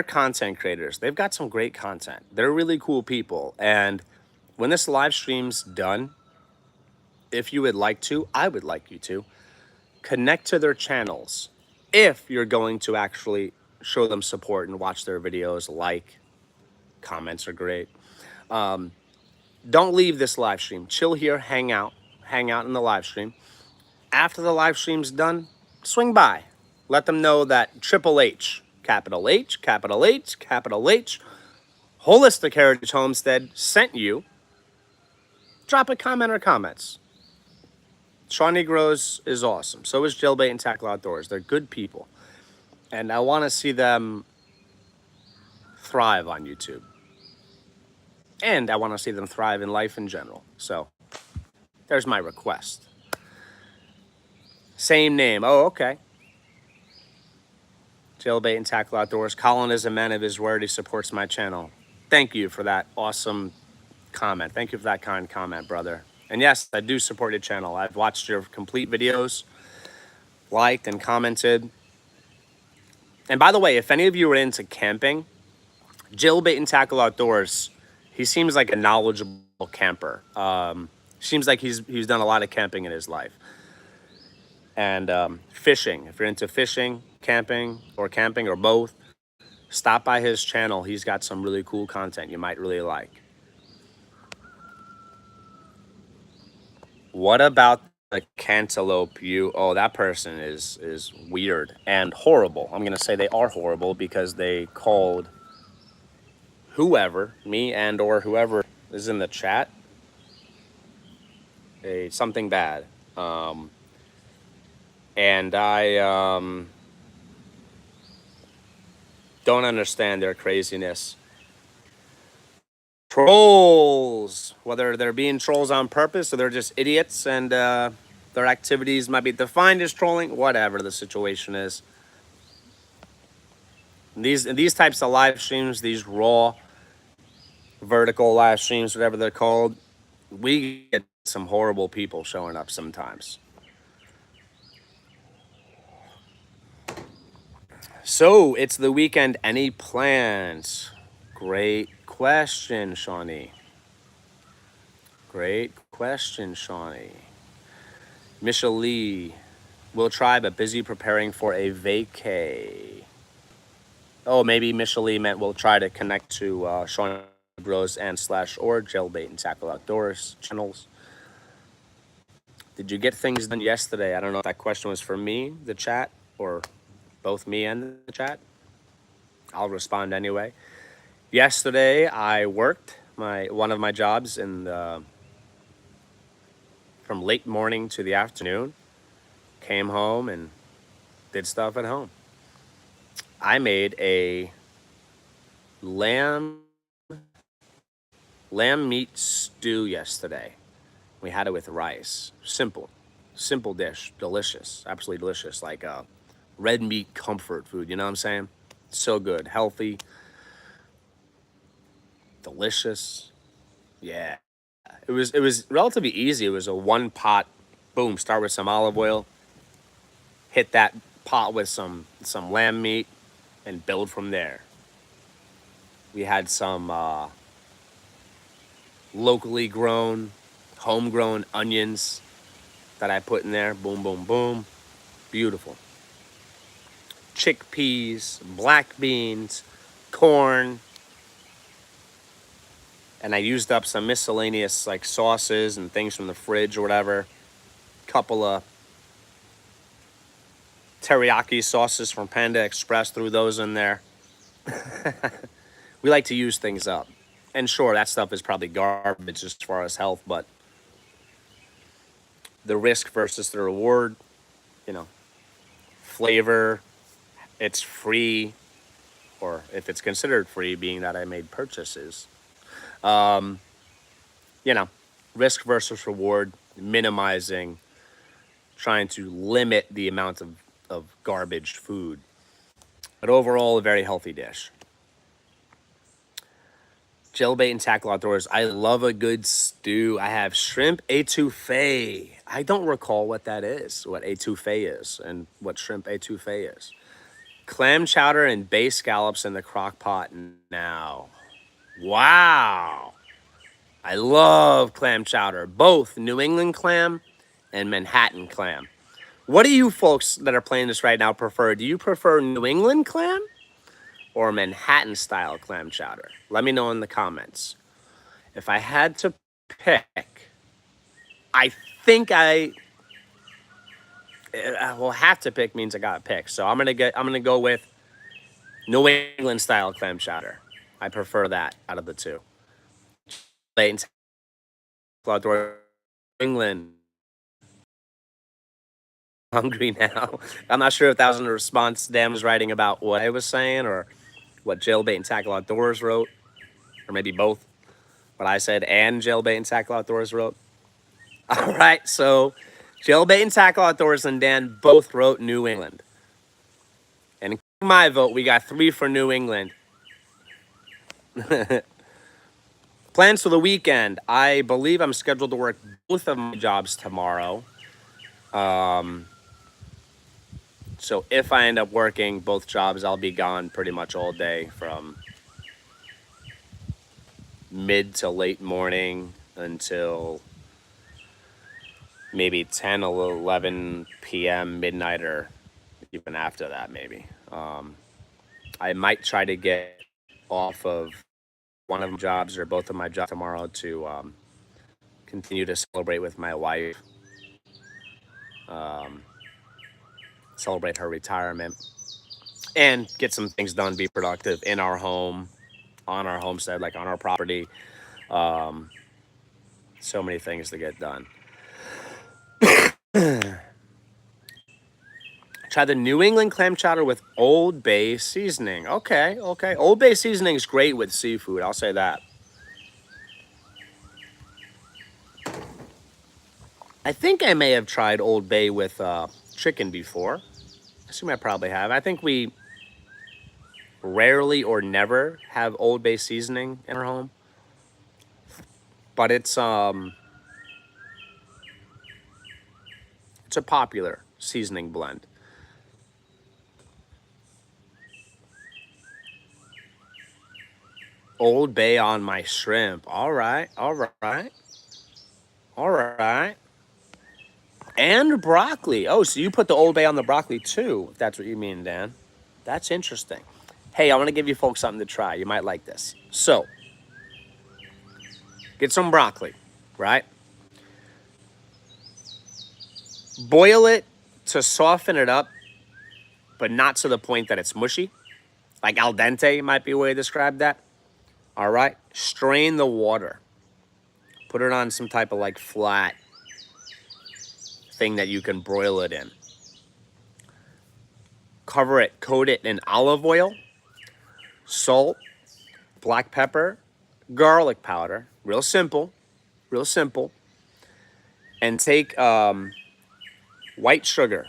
S1: content creators. They've got some great content. They're really cool people. And when this live stream's done, if you would like to, I would like you to connect to their channels. If you're going to actually show them support and watch their videos, like, comments are great. Don't leave this live stream. Chill here, hang out in the live stream. After the live stream's done, swing by. Let them know that Triple H, capital H, capital H, capital H, Holistic Heritage Homestead sent you. Drop a comment or comments. Shawnee Grows is awesome. So is Jailbait and Tackle Outdoors. They're good people. And I want to see them thrive on YouTube. And I want to see them thrive in life in general. So there's my request. Same name. Oh, okay. Jailbait and Tackle Outdoors. Colin is a man of his word. He supports my channel. Thank you for that awesome comment. Thank you for that kind comment, brother. And yes, I do support your channel. I've watched your complete videos, liked and commented. And by the way, if any of you are into camping, Jailbait and Tackle Outdoors, he seems like a knowledgeable camper. Seems like he's done a lot of camping in his life. And fishing. If you're into fishing, camping or both, stop by his channel. He's got some really cool content you might really like. What about the cantaloupe? Oh, that person is weird and horrible. I'm gonna say they are horrible because they called whoever, me and or whoever is in the chat, something bad. And I don't understand their craziness. Trolls, whether they're being trolls on purpose or they're just idiots and their activities might be defined as trolling, whatever the situation is. These types of live streams, these raw, vertical live streams, whatever they're called, we get some horrible people showing up sometimes. So it's the weekend. Any plans? Great question, Shawnee. Great question, Shawnee. Misha Lee. Will try, but busy preparing for a vacay. Oh, maybe Misha Lee meant we'll try to connect to Shawnee Bros and / or Jailbait and Tackle Outdoors channels. Did you get things done yesterday? I don't know if that question was for me, the chat, or both me and the chat. I'll respond anyway. Yesterday, I worked one of my jobs from late morning to the afternoon. Came home and did stuff at home. I made a lamb meat stew yesterday. We had it with rice. Simple dish, delicious, absolutely delicious. Like a red meat comfort food. You know what I'm saying? So good, healthy, delicious. Yeah, it was relatively easy. It was a one pot. Boom. Start with some olive oil. Hit that pot with some lamb meat, and build from there. We had some locally grown, homegrown onions that I put in there. Boom, boom, boom. Beautiful. Chickpeas, black beans, corn. And I used up some miscellaneous like sauces and things from the fridge or whatever. Couple of teriyaki sauces from Panda Express, threw those in there. We like to use things up. And sure, that stuff is probably garbage as far as health, but the risk versus the reward, flavor, it's free, or if it's considered free, being that I made purchases. Risk versus reward, minimizing, trying to limit the amount of garbage food. But overall, a very healthy dish. Jailbait and Tackle Outdoors. I love a good stew. I have shrimp étouffée. I don't recall what that is, what étouffée is, and what shrimp étouffée is. Clam chowder and bay scallops in the crock pot now. Wow. I love clam chowder, both New England clam and Manhattan clam. What do you folks that are playing this right now prefer? Do you prefer New England clam or Manhattan style clam chowder? Let me know in the comments. If I had to pick, I think have to pick means I gotta pick. So I'm gonna go with New England style clam chowder. I prefer that out of the two. Outdoor England. Hungry now. I'm not sure if that was in response Dan was writing about what I was saying or what Jailbait and Tackle Outdoors wrote, or maybe both. What I said and Jailbait and Tackle Outdoors wrote. All right, so Jailbait and Tackle Outdoors and Dan both wrote New England. And my vote, we got 3 for New England. Plans for the weekend. I believe I'm scheduled to work both of my jobs tomorrow. So if I end up working both jobs, I'll be gone pretty much all day from mid to late morning until maybe 10 or 11 p.m., midnight, or even after that, maybe. I might try to get off of one of my jobs or both of my jobs tomorrow to continue to celebrate with my wife, celebrate her retirement, and get some things done, be productive in our home, on our homestead, like on our property. So many things to get done. Try the New England clam chowder with Old Bay seasoning. Okay. Old Bay seasoning is great with seafood. I'll say that. I think I may have tried Old Bay with chicken before. I assume I probably have. I think we rarely or never have Old Bay seasoning in our home, but it's a popular seasoning blend. Old Bay on my shrimp. All right, all right, all right. And broccoli. Oh, so you put the Old Bay on the broccoli too, if that's what you mean, Dan. That's interesting. Hey, I want to give you folks something to try. You might like this. So, get some broccoli, right? Boil it to soften it up, but not to the point that it's mushy. Like al dente might be a way to describe that. All right. Strain the water. Put it on some type of like flat thing that you can broil it in. Cover it, coat it in olive oil, salt, black pepper, garlic powder. Real simple, real simple. And take white sugar,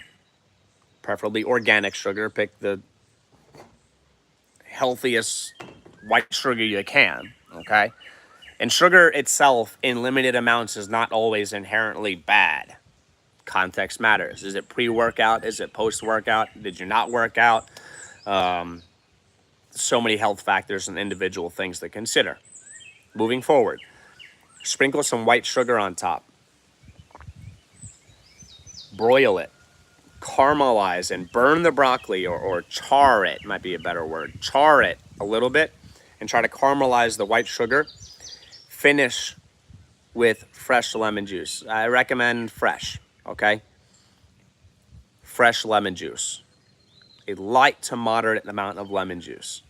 S1: preferably organic sugar. Pick the healthiest white sugar you can, okay? And sugar itself in limited amounts is not always inherently bad. Context matters. Is it pre-workout? Is it post-workout? Did you not work out? So many health factors and individual things to consider. Moving forward, sprinkle some white sugar on top. Broil it. Caramelize and burn the broccoli or char it, might be a better word. Char it a little bit and try to caramelize the white sugar. Finish with fresh lemon juice. I recommend fresh, okay? Fresh lemon juice. A light to moderate amount of lemon juice.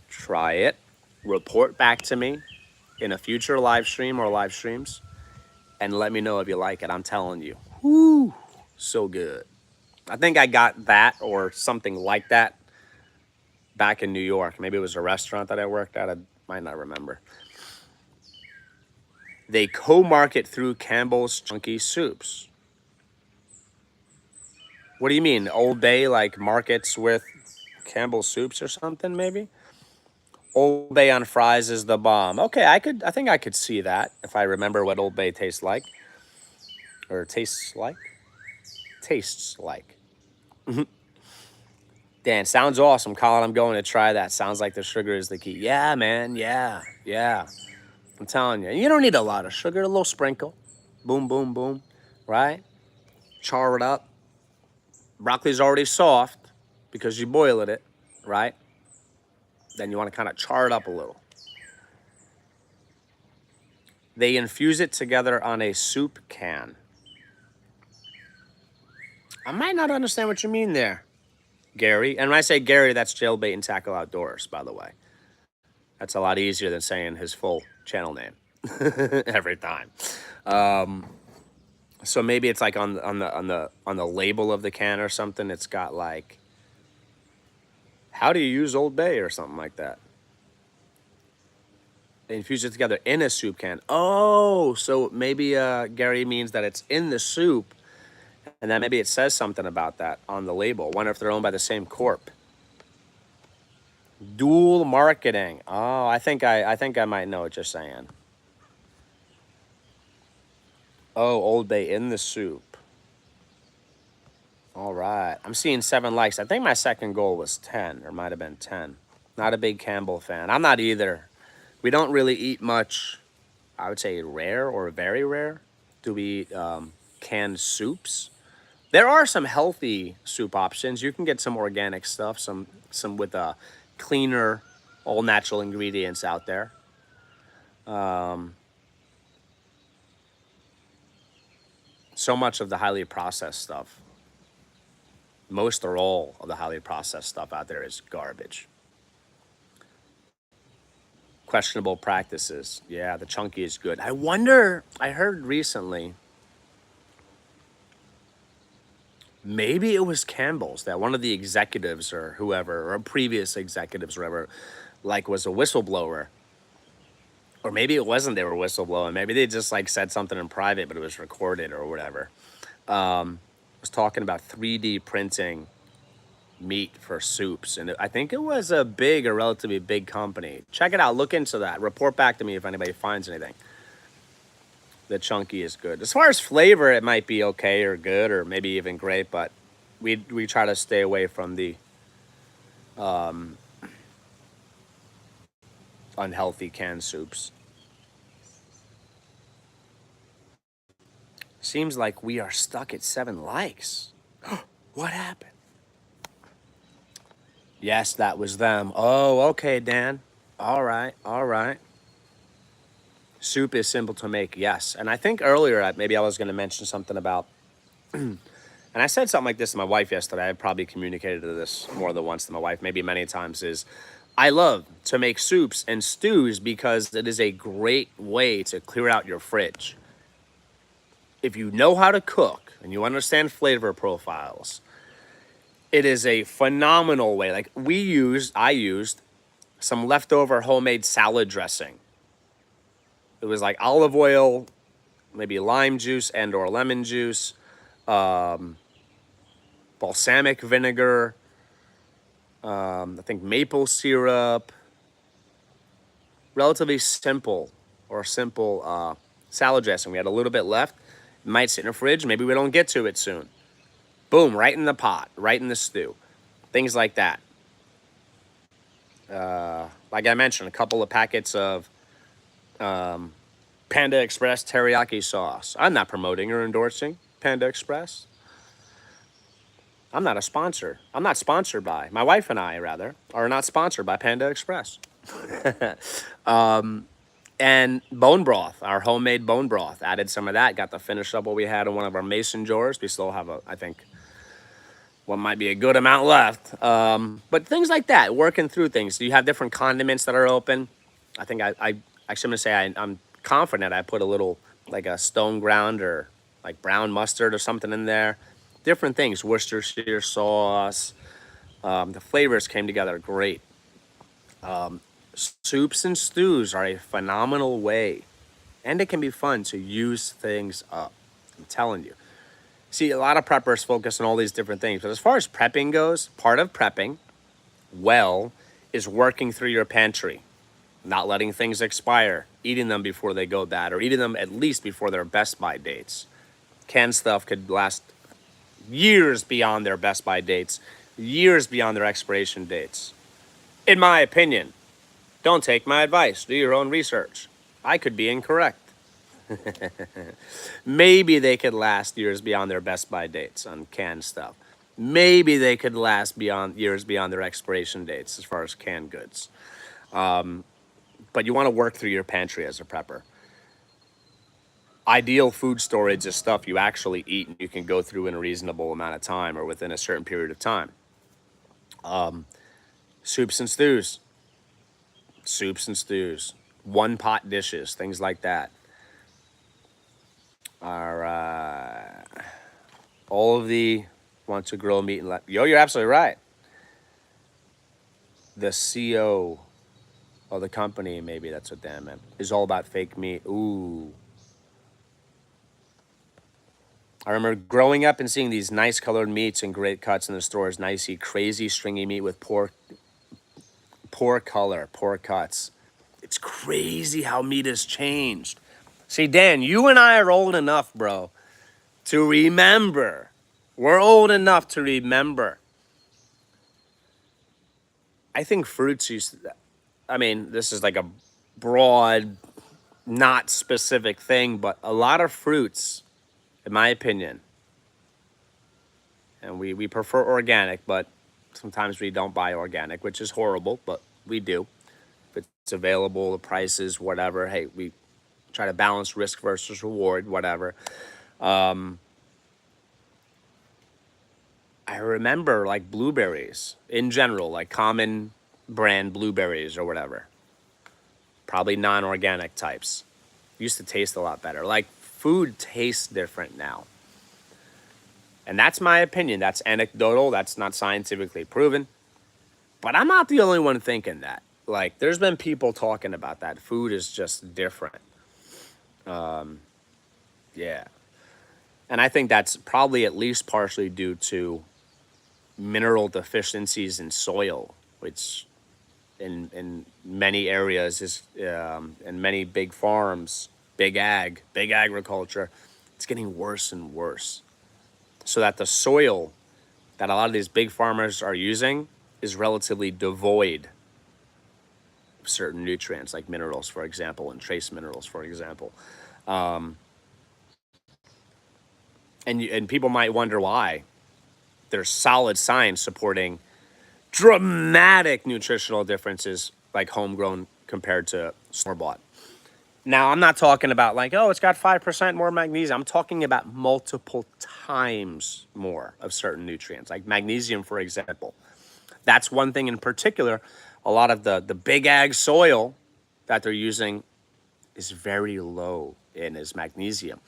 S1: Try it. Report back to me in a future live stream or live streams and let me know if you like it. I'm telling you. Whoo, so good. I think I got that or something like that back in New York. Maybe it was a restaurant that I worked at. I might not remember. They co-market through Campbell's Chunky Soups. What do you mean? Old Bay like markets with Campbell's Soups or something maybe? Old Bay on fries is the bomb. Okay, I think I could see that if I remember what Old Bay tastes like. Or tastes like? Tastes like. Dan, sounds awesome, Colin. I'm going to try that. Sounds like the sugar is the key. Yeah, man. Yeah. I'm telling you. You don't need a lot of sugar. A little sprinkle. Boom, boom, boom. Right? Char it up. Broccoli's already soft because you boiled it, right? Then you want to kind of char it up a little. They infuse it together on a soup can. I might not understand what you mean there, Gary. And when I say Gary, that's Jailbait and Tackle Outdoors, by the way. That's a lot easier than saying his full channel name every time. So maybe it's like on the label of the can or something. It's got like, how do you use Old Bay or something like that. They infuse it together in a soup can. Oh, so maybe Gary means that it's in the soup, and then maybe it says something about that on the label. Wonder if they're owned by the same corp. Dual marketing. Oh, I think I might know what you're saying. Oh, Old Bay in the soup. All right. I'm seeing 7 likes. I think my second goal was 10, or might have been 10. Not a big Campbell fan. I'm not either. We don't really eat much, I would say rare or very rare. Do we eat canned soups? There are some healthy soup options. You can get some organic stuff, some with cleaner, all natural ingredients out there. So much of the highly processed stuff, most or all of the highly processed stuff out there is garbage. Questionable practices. Yeah, the chunky is good. I wonder, I heard recently, maybe it was Campbell's that one of the executives or whoever, or previous executives or whatever, like was a whistleblower Or maybe it wasn't they were whistleblowing. Maybe they just like said something in private, but it was recorded or whatever. Was talking about 3D printing meat for soups, and I think it was a relatively big company. Check it out. Look into that. Report back to me if anybody finds anything. The chunky is good. As far as flavor, it might be okay or good or maybe even great, but we try to stay away from the unhealthy canned soups. Seems like we are stuck at 7 likes. What happened? Yes, that was them. Oh, okay, Dan. All right, all right. Soup is simple to make, yes. And I think earlier, maybe I was going to mention something about, and I said something like this to my wife yesterday. I probably communicated this more than once to my wife, maybe many times, is I love to make soups and stews because it is a great way to clear out your fridge. If you know how to cook and you understand flavor profiles, it is a phenomenal way. Like I used some leftover homemade salad dressing. It was like olive oil, maybe lime juice and or lemon juice, balsamic vinegar, I think maple syrup, relatively simple salad dressing. We had a little bit left. It might sit in the fridge. Maybe we don't get to it soon. Boom, right in the pot, right in the stew. Things like that. Like I mentioned, a couple of packets of Panda Express teriyaki sauce. I'm not promoting or endorsing Panda Express. I'm not a sponsor. I'm not sponsored by. My wife and I, rather, are not sponsored by Panda Express. And bone broth, our homemade bone broth. Added some of that. Got to finish up what we had in one of our mason jars. We still have, I think, what might be a good amount left. But things like that, working through things. You have different condiments that are open. I think I'm going to say I'm confident I put a little, like a stone ground or like brown mustard or something in there. Different things, Worcestershire sauce. The flavors came together great. Soups and stews are a phenomenal way, and it can be fun to use things up. I'm telling you. See, a lot of preppers focus on all these different things, but as far as prepping goes, part of prepping well is working through your pantry, not letting things expire, eating them before they go bad, or eating them at least before their best by dates. Canned stuff could last years beyond their best by dates, years beyond their expiration dates. In my opinion, don't take my advice. Do your own research. I could be incorrect. Maybe they could last years beyond their best by dates on canned stuff. Maybe they could last years beyond their expiration dates as far as canned goods. But you want to work through your pantry as a prepper. Ideal food storage is stuff you actually eat and you can go through in a reasonable amount of time or within a certain period of time. Soups and stews. One pot dishes, things like that. All right. All of the want to grill meat and you're absolutely right. The CEO of the company, maybe that's what Dan meant, is all about fake meat. Ooh. I remember growing up and seeing these nice colored meats and great cuts in the stores. Now you see crazy stringy meat with poor color, poor cuts. It's crazy how meat has changed. See, Dan, you and I are old enough, bro, to remember. We're old enough to remember. I think fruits this is like a broad, not specific thing, but a lot of fruits, in my opinion, and we prefer organic, but sometimes we don't buy organic, which is horrible, but we do. If it's available, the prices, whatever, hey, we try to balance risk versus reward, whatever. I remember like blueberries in general, like common brand blueberries or whatever. Probably non-organic types. Used to taste a lot better. Like food tastes different now. And that's my opinion. That's anecdotal. That's not scientifically proven. But I'm not the only one thinking that. Like, there's been people talking about that. Food is just different. Yeah. And I think that's probably at least partially due to mineral deficiencies in soil, which in many areas is in many big farms, big agriculture, it's getting worse and worse. So that the soil that a lot of these big farmers are using is relatively devoid of certain nutrients, like minerals, for example, and trace minerals, for example. And people might wonder why. There's solid science supporting dramatic nutritional differences like homegrown compared to store bought. Now, I'm not talking about like, oh, it's got 5% more magnesium. I'm talking about multiple times more of certain nutrients, like magnesium, for example. That's one thing in particular. A lot of the big ag soil that they're using is very low in is magnesium.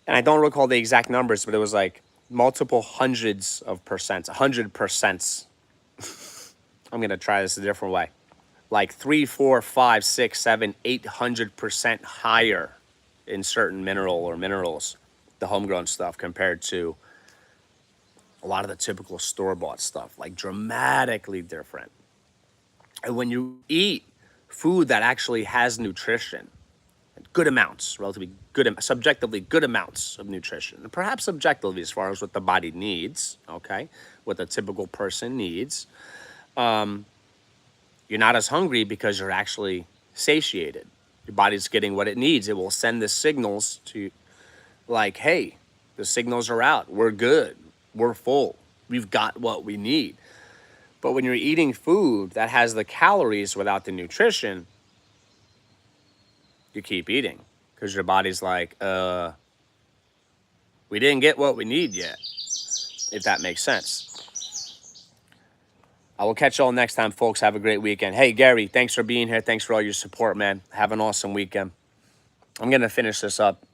S1: And I don't recall the exact numbers, but it was like multiple hundreds of percents, 100%. I'm going to try this a different way. Like 3, 4, 5, 6, 7, 800% higher in certain mineral or minerals, the homegrown stuff compared to a lot of the typical store-bought stuff, like dramatically different. And when you eat food that actually has nutrition, good amounts, relatively good, subjectively good amounts of nutrition, and perhaps subjectively as far as what the body needs, okay, what the typical person needs, you're not as hungry because you're actually satiated. Your body's getting what it needs. It will send the signals to, like, hey, the signals are out. We're good. We're full. We've got what we need. But when you're eating food that has the calories without the nutrition, you keep eating because your body's like, we didn't get what we need yet, if that makes sense. I will catch you all next time, folks. Have a great weekend. Hey, Gary, thanks for being here. Thanks for all your support, man. Have an awesome weekend. I'm going to finish this up.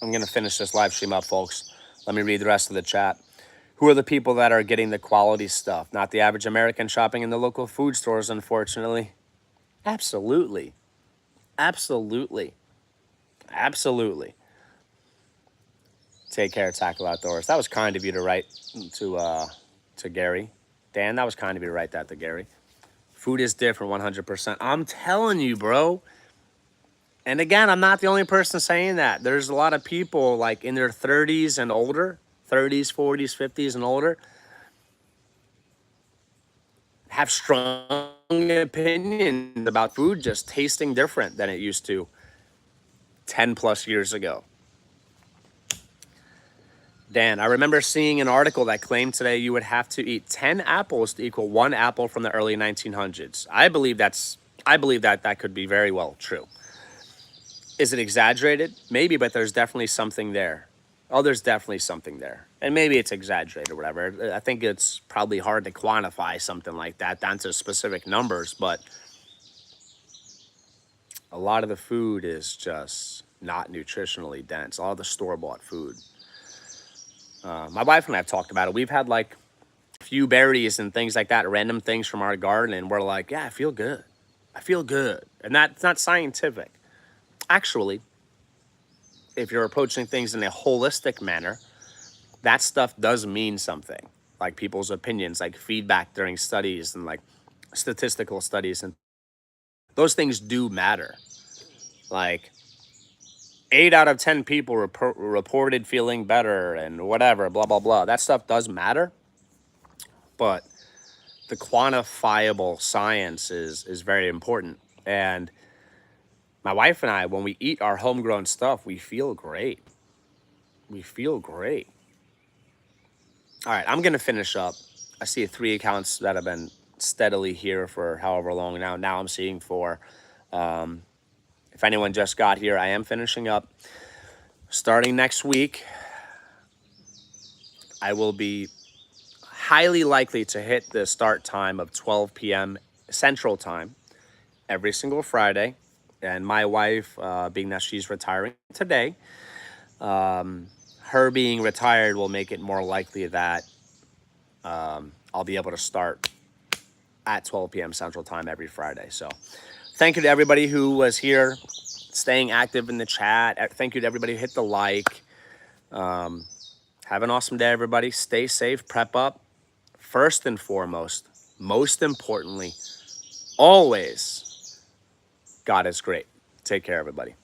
S1: I'm going to finish this live stream up, folks. Let me read the rest of the chat. Who are the people that are getting the quality stuff? Not the average American shopping in the local food stores, unfortunately. Absolutely. Absolutely. Absolutely. Take care, tackle outdoors. That was kind of you to write to Gary. Dan, that was kind of you to write that to Gary. Food is different 100%. I'm telling you, bro. And again, I'm not the only person saying that. There's a lot of people like in their 30s and older, 30s, 40s, 50s and older, have strong opinions about food just tasting different than it used to 10 plus years ago. Dan, I remember seeing an article that claimed today you would have to eat 10 apples to equal 1 apple from the early 1900s. I believe that could be very well true. Is it exaggerated? Maybe, but there's definitely something there. Oh, there's definitely something there. And maybe it's exaggerated or whatever. I think it's probably hard to quantify something like that down to specific numbers, but a lot of the food is just not nutritionally dense. All the store-bought food. My wife and I have talked about it. We've had like a few berries and things like that, random things from our garden, and we're like, yeah, I feel good. I feel good. And that's not scientific. Actually, if you're approaching things in a holistic manner, that stuff does mean something. Like people's opinions, like feedback during studies and like statistical studies. And those things do matter. Like 8 out of 10 people reported feeling better and whatever, blah, blah, blah. That stuff does matter. But the quantifiable science is very important. And my wife and I, when we eat our homegrown stuff, we feel great. We feel great. All right, I'm going to finish up. I see 3 accounts that have been steadily here for however long now. Now I'm seeing 4. If anyone just got here, I am finishing up. Starting next week, I will be highly likely to hit the start time of 12 p.m. Central Time every single Friday. And my wife, being that she's retiring today, her being retired will make it more likely that I'll be able to start at 12 p.m. Central Time every Friday. So thank you to everybody who was here, staying active in the chat. Thank you to everybody who hit the like. Have an awesome day, everybody. Stay safe, prep up. First and foremost, most importantly, always, God is great. Take care, everybody.